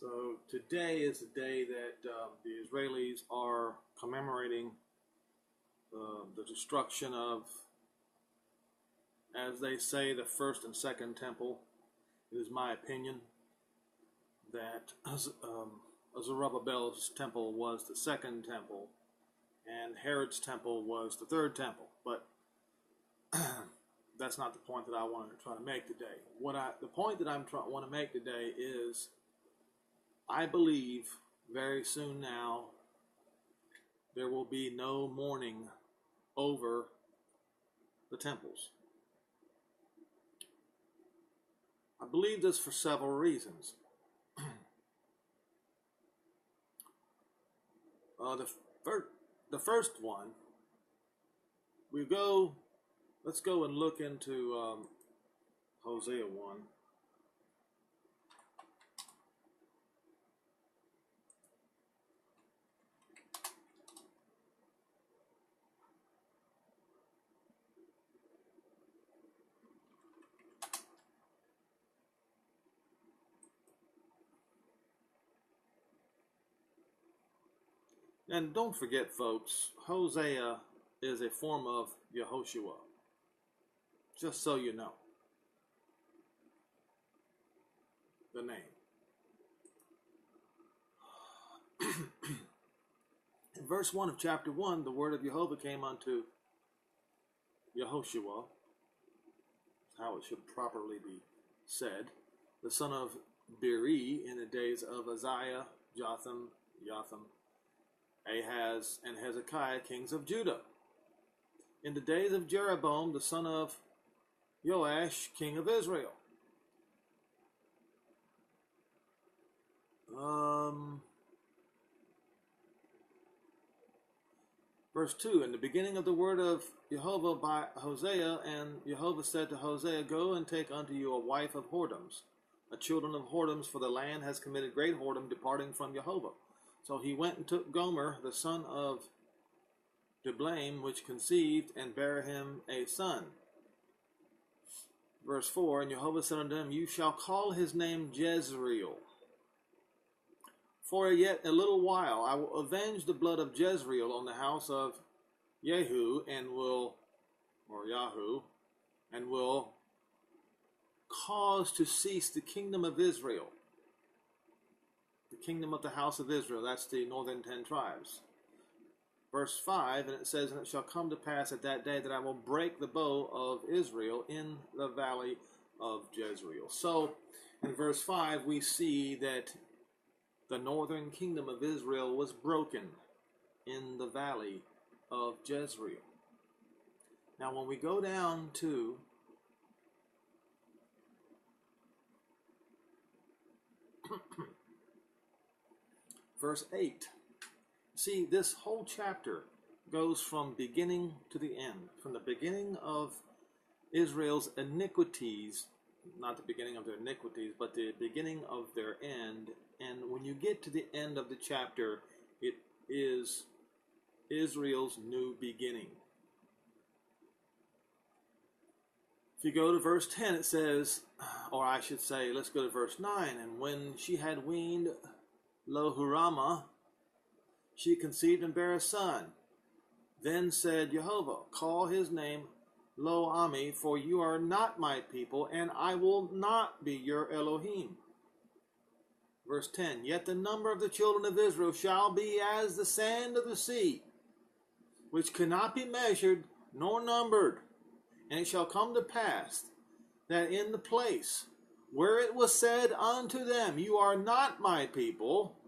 So today is the day that the Israelis are commemorating the destruction of, as they say, the first and second temple. It is my opinion that Zerubbabel's temple was the second temple and Herod's temple was the third temple. But that's not the point that I want to try to make today. The point that I want to make today is I believe very soon now there will be no mourning over the temples. I believe this for several reasons. The first one, let's go and look into Hosea 1. And don't forget, folks, Hosea is a form of Yehoshua. Just so you know. The name. In verse 1 of chapter 1, the word of Jehovah came unto Yehoshua, how it should properly be said, the son of Beri, in the days of Uzziah, Jotham, Ahaz, and Hezekiah, kings of Judah. In the days of Jeroboam, the son of Joash, king of Israel. Verse 2, in the beginning of the word of Jehovah by Hosea, and Jehovah said to Hosea, go and take unto you a wife of whoredoms, a children of whoredoms, for the land has committed great whoredom, departing from Jehovah. So he went and took Gomer, the son of Diblaim, which conceived, and bare him a son. Verse 4, and Jehovah said unto him, you shall call his name Jezreel. For yet a little while I will avenge the blood of Jezreel on the house of Yahu, and will cause to cease the kingdom of Israel. The kingdom of the house of Israel, that's the northern 10 tribes. Verse 5, and it says, and it shall come to pass at that day that I will break the bow of Israel in the valley of Jezreel. So, in verse 5, we see that the northern kingdom of Israel was broken in the valley of Jezreel. Now, when we go down to verse 8, see, this whole chapter goes from beginning to the end. From the beginning of Israel's iniquities, not the beginning of their iniquities, but the beginning of their end. And when you get to the end of the chapter, it is Israel's new beginning. If you go to verse 10, it says, or I should say, let's go to verse 9. And when she had weaned Lo-Hurama, she conceived and bare a son. Then said Jehovah, call his name Lo-Ami, for you are not my people, and I will not be your Elohim. Verse 10, yet the number of the children of Israel shall be as the sand of the sea, which cannot be measured nor numbered. And it shall come to pass that in the place where it was said unto them, you are not my people,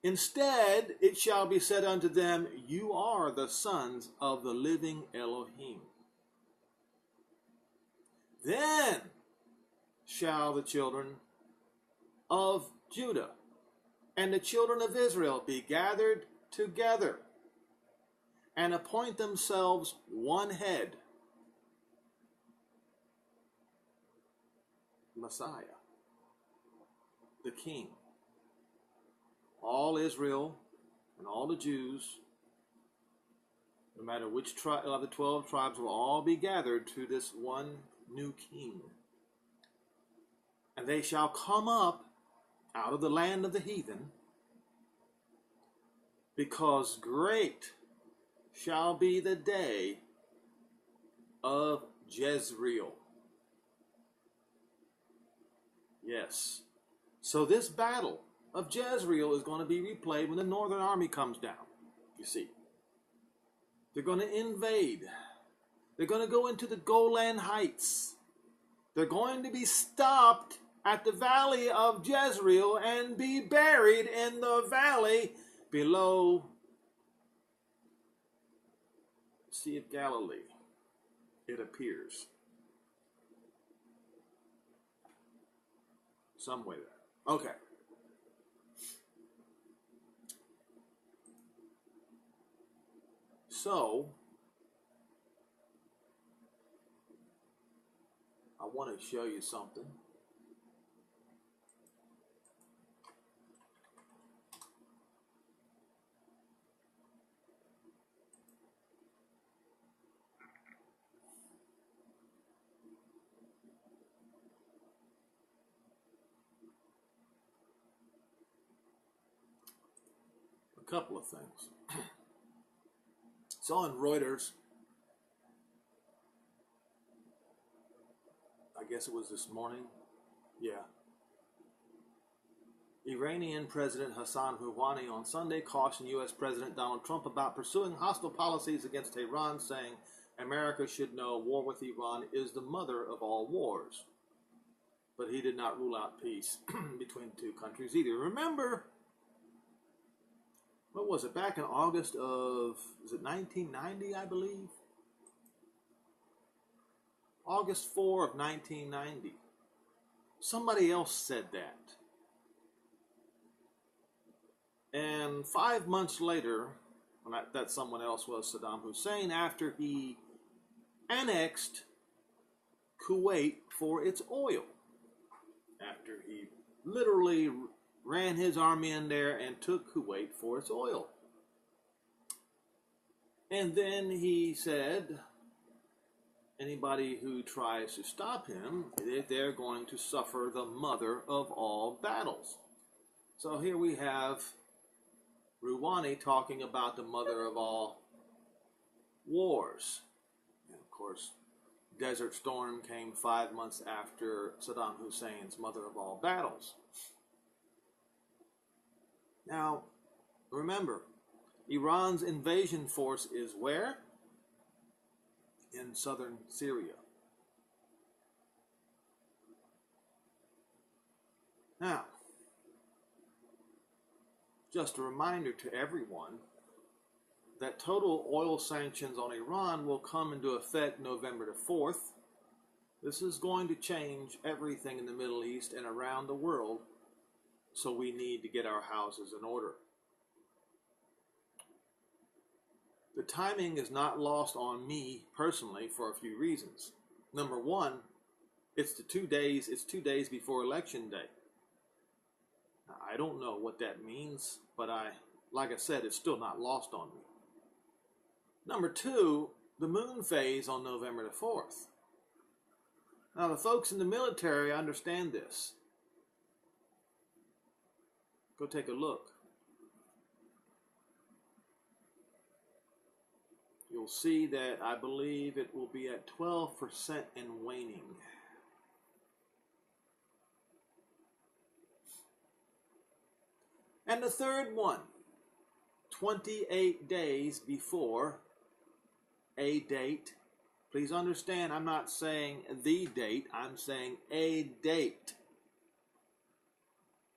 instead it shall be said unto them, you are the sons of the living Elohim. Then shall the children of Judah and the children of Israel be gathered together and appoint themselves one head, Messiah, the King. All Israel and all the Jews, no matter which tribe of the 12 tribes, will all be gathered to this one new king. And they shall come up out of the land of the heathen, because great shall be the day of Jezreel. Yes. So this battle of Jezreel is going to be replayed when the northern army comes down, you see. They're going to invade. They're going to go into the Golan Heights. They're going to be stopped at the valley of Jezreel and be buried in the valley below the Sea of Galilee, it appears. Somewhere there. Okay. So, I want to show you something. A couple of things. It's on Reuters. I guess it was this morning. Yeah. Iranian President Hassan Rouhani on Sunday cautioned U.S. President Donald Trump about pursuing hostile policies against Iran, saying America should know war with Iran is the mother of all wars. But he did not rule out peace between the two countries either. Remember, what was it, back in August of, is it 1990, I believe? August 4 of 1990. Somebody else said that. And 5 months later, that someone else was Saddam Hussein, after he annexed Kuwait for its oil. After he literally ran his army in there and took Kuwait for its oil. And then he said, anybody who tries to stop him, they're going to suffer the mother of all battles. So here we have Rouhani talking about the mother of all wars. And of course, Desert Storm came 5 months after Saddam Hussein's mother of all battles. Now, remember, Iran's invasion force is where? In southern Syria. Now, just a reminder to everyone that total oil sanctions on Iran will come into effect November the 4th. This is going to change everything in the Middle East and around the world, so we need to get our houses in order. The timing is not lost on me personally for a few reasons. Number one, it's 2 days before Election Day. Now, I don't know what that means, but like I said, it's still not lost on me. Number two, the moon phase on November the 4th. Now, the folks in the military understand this. Go take a look. You'll see that I believe it will be at 12% and waning. And the third one, 28 days before a date. Please understand, I'm not saying the date, I'm saying a date.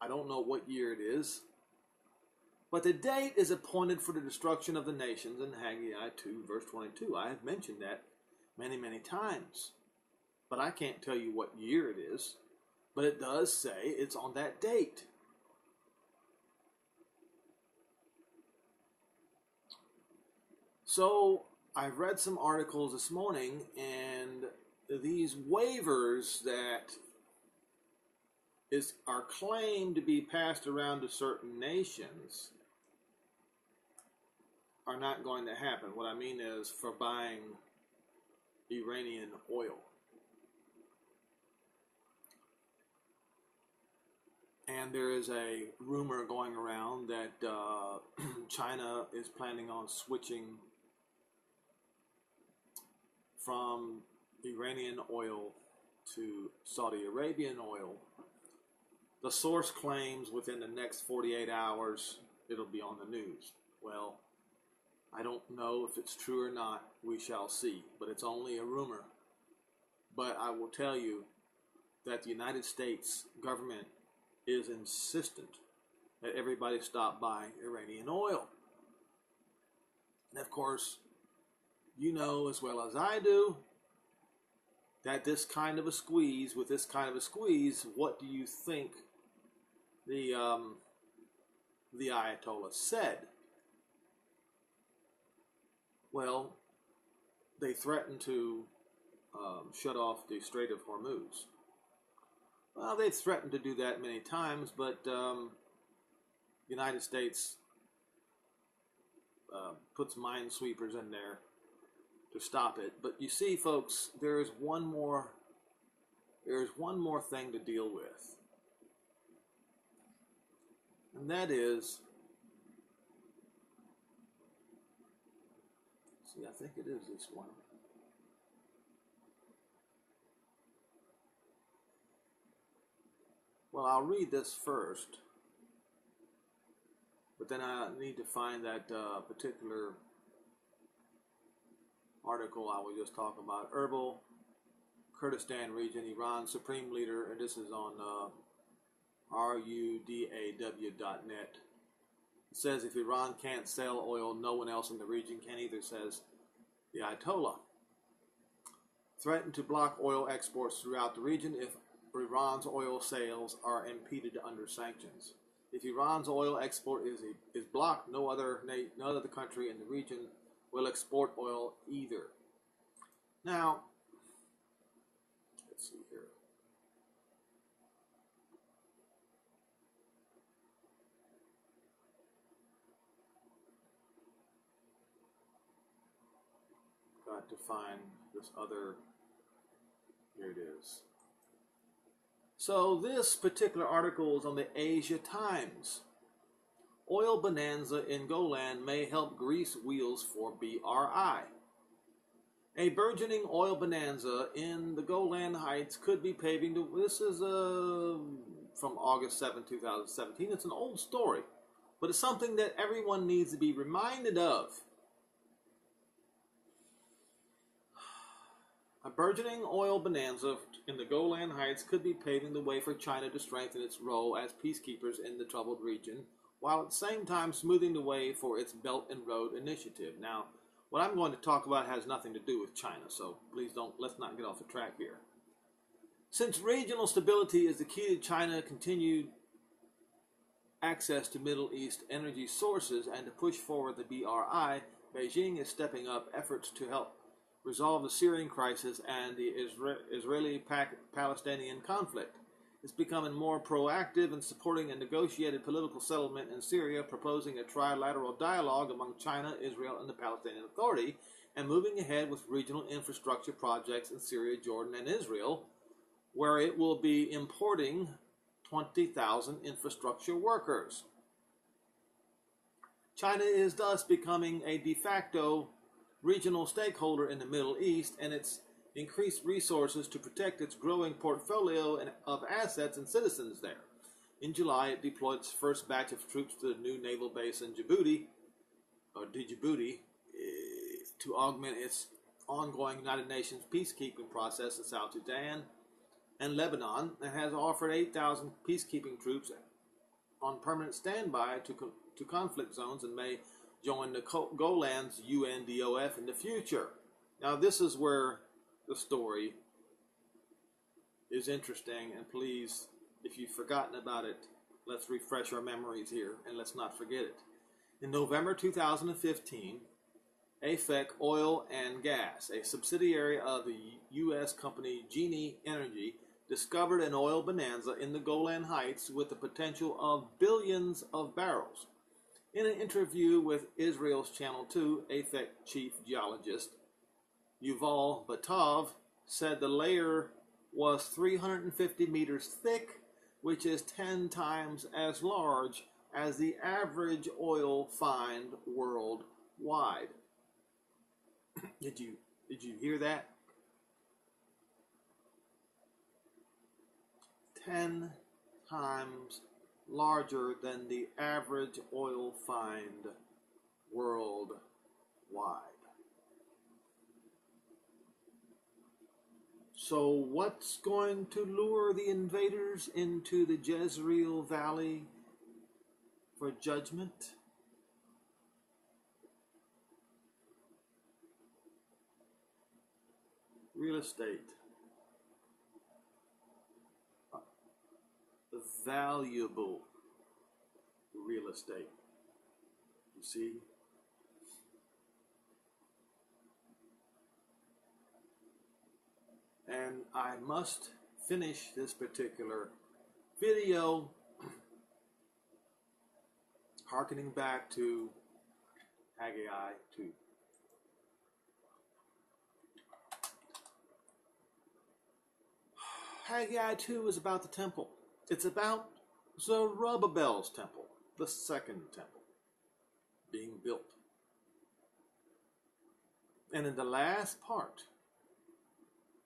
I don't know what year it is, but the date is appointed for the destruction of the nations in Haggai 2, verse 22. I have mentioned that many, many times, but I can't tell you what year it is, but it does say it's on that date. So I've read some articles this morning, and these waivers that are claimed to be passed around to certain nations are not going to happen. What I mean is for buying Iranian oil. And there is a rumor going around that China is planning on switching from Iranian oil to Saudi Arabian oil. The source claims within the next 48 hours it'll be on the news. Well, I don't know if it's true or not. We shall see. But it's only a rumor. But I will tell you that the United States government is insistent that everybody stop buying Iranian oil. And of course, you know as well as I do that this kind of a squeeze, what do you think the Ayatollah said? Well, they threatened to shut off the Strait of Hormuz. Well, they've threatened to do that many times, but the United States puts minesweepers in there to stop it. But you see, folks, there's one more thing to deal with, and that is, see, I think it is this one. Well, I'll read this first, but then I need to find that particular article I was just talking about. Erbil, Kurdistan region, Iran's supreme leader, and this is on rudaw.net. It says if Iran can't sell oil, no one else in the region can either, says the Ayatollah. Threatened to block oil exports throughout the region if Iran's oil sales are impeded under sanctions. If Iran's oil export is blocked, no other country in the region will export oil either. Now, let's see here. Got to find this other. Here it is. So this particular article is on the Asia Times. Oil bonanza in Golan may help grease wheels for BRI. A burgeoning oil bonanza in the Golan Heights could be paving the... This is from August 7, 2017. It's an old story, but it's something that everyone needs to be reminded of. A burgeoning oil bonanza in the Golan Heights could be paving the way for China to strengthen its role as peacekeepers in the troubled region, while at the same time smoothing the way for its Belt and Road Initiative. Now, what I'm going to talk about has nothing to do with China, so let's not get off the track here. Since regional stability is the key to China's continued access to Middle East energy sources and to push forward the BRI, Beijing is stepping up efforts to help resolve the Syrian crisis and the Israeli-Palestinian conflict. It's becoming more proactive in supporting a negotiated political settlement in Syria, proposing a trilateral dialogue among China, Israel, and the Palestinian Authority, and moving ahead with regional infrastructure projects in Syria, Jordan, and Israel, where it will be importing 20,000 infrastructure workers. China is thus becoming a de facto regional stakeholder in the Middle East, and its increased resources to protect its growing portfolio of assets and citizens there. In July, it deployed its first batch of troops to the new naval base in Djibouti, to augment its ongoing United Nations peacekeeping process in South Sudan and Lebanon, and has offered 8,000 peacekeeping troops on permanent standby to conflict zones and may join the Golan's UNDOF in the future. Now, this is where the story is interesting, and please, if you've forgotten about it, let's refresh our memories here, and let's not forget it. In November 2015, AFEC Oil and Gas, a subsidiary of the U.S. company Genie Energy, discovered an oil bonanza in the Golan Heights with the potential of billions of barrels. In an interview with Israel's Channel 2, AFEC chief geologist Yuval Batov said the layer was 350 meters thick which is 10 times as large as the average oil find worldwide. Did you hear that? 10 times larger than the average oil find worldwide. So what's going to lure the invaders into the Jezreel Valley for judgment? Real estate. Valuable real estate. You see? And I must finish this particular video hearkening back to Haggai 2. Haggai 2 is about the temple. It's about Zerubbabel's temple, the second temple, being built. And in the last part,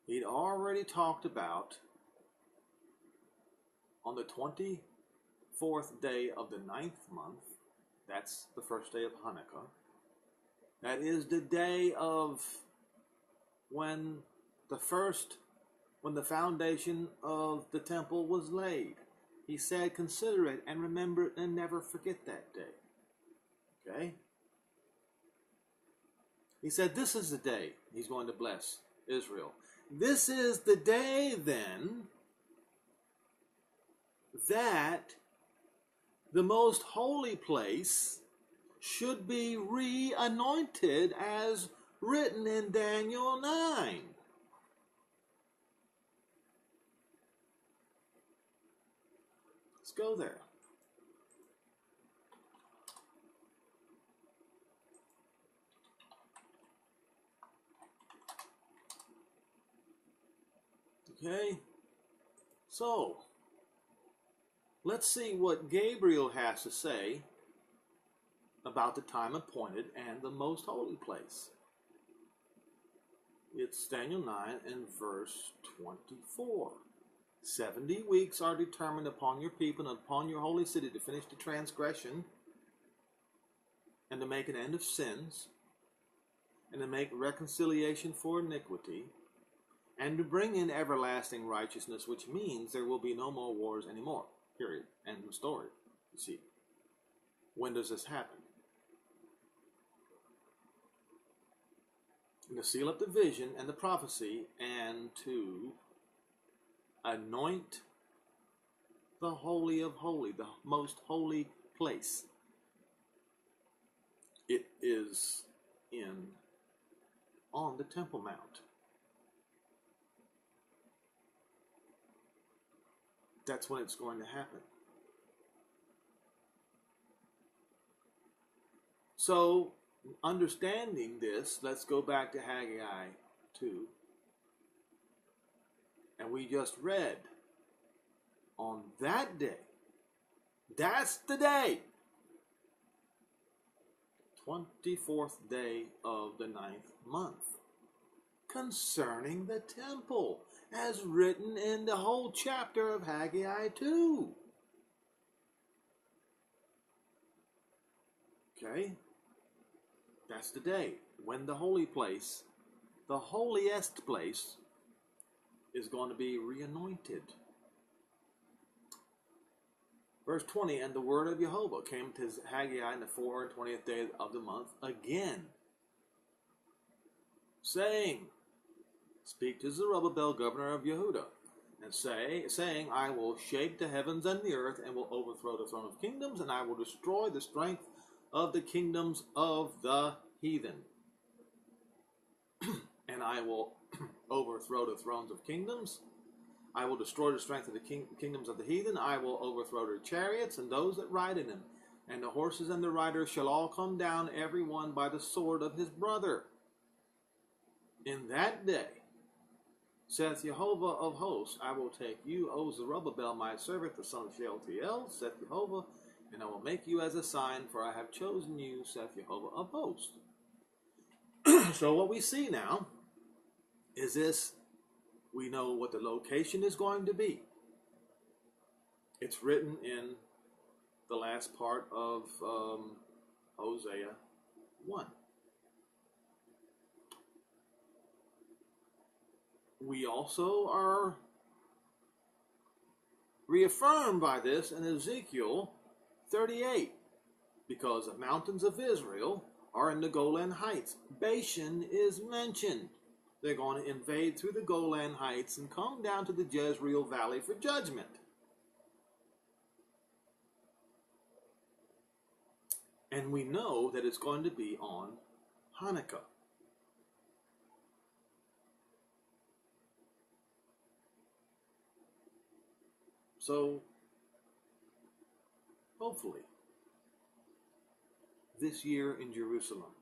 he'd already talked about on the 24th day of the 9th month, that's the first day of Hanukkah, that is the day of when the foundation of the temple was laid. He said, consider it and remember it and never forget that day. Okay? He said, this is the day he's going to bless Israel. This is the day, then, that the most holy place should be re-anointed as written in Daniel 9. Let's go there. Okay, so let's see what Gabriel has to say about the time appointed and the most holy place. It's Daniel 9 and verse 24. 70 weeks are determined upon your people and upon your holy city to finish the transgression and to make an end of sins and to make reconciliation for iniquity and to bring in everlasting righteousness, which means there will be no more wars anymore. Period. End of story. You see. When does this happen? And to seal up the vision and the prophecy and to anoint the Holy of Holies, the most holy place. It is on the Temple Mount. That's when it's going to happen. So, understanding this, let's go back to Haggai 2. And we just read, on that day, that's the day, 24th day of the 9th month, concerning the temple, as written in the whole chapter of Haggai 2. Okay? That's the day when the holy place, the holiest place, is going to be re-anointed. Verse 20, and the word of Jehovah came to Haggai in the 24th day of the month again, saying, speak to Zerubbabel, governor of Yehuda, and saying, I will shake the heavens and the earth, and will overthrow the throne of kingdoms, and I will destroy the strength of the kingdoms of the heathen. And I will overthrow the thrones of kingdoms. I will destroy the strength of the kingdoms of the heathen. I will overthrow their chariots and those that ride in them. And the horses and the riders shall all come down, every one by the sword of his brother. In that day, Saith Jehovah of hosts, I will take you, O Zerubbabel, my servant, the son of Shealtiel, saith Jehovah, and I will make you as a sign, for I have chosen you, saith Jehovah of hosts. So what we see now is this. We know what the location is going to be. It's written in the last part of Hosea 1. We also are reaffirmed by this in Ezekiel 38, because the mountains of Israel are in the Golan Heights. Bashan is mentioned. They're going to invade through the Golan Heights and come down to the Jezreel Valley for judgment. And we know that it's going to be on Hanukkah. So, hopefully, this year in Jerusalem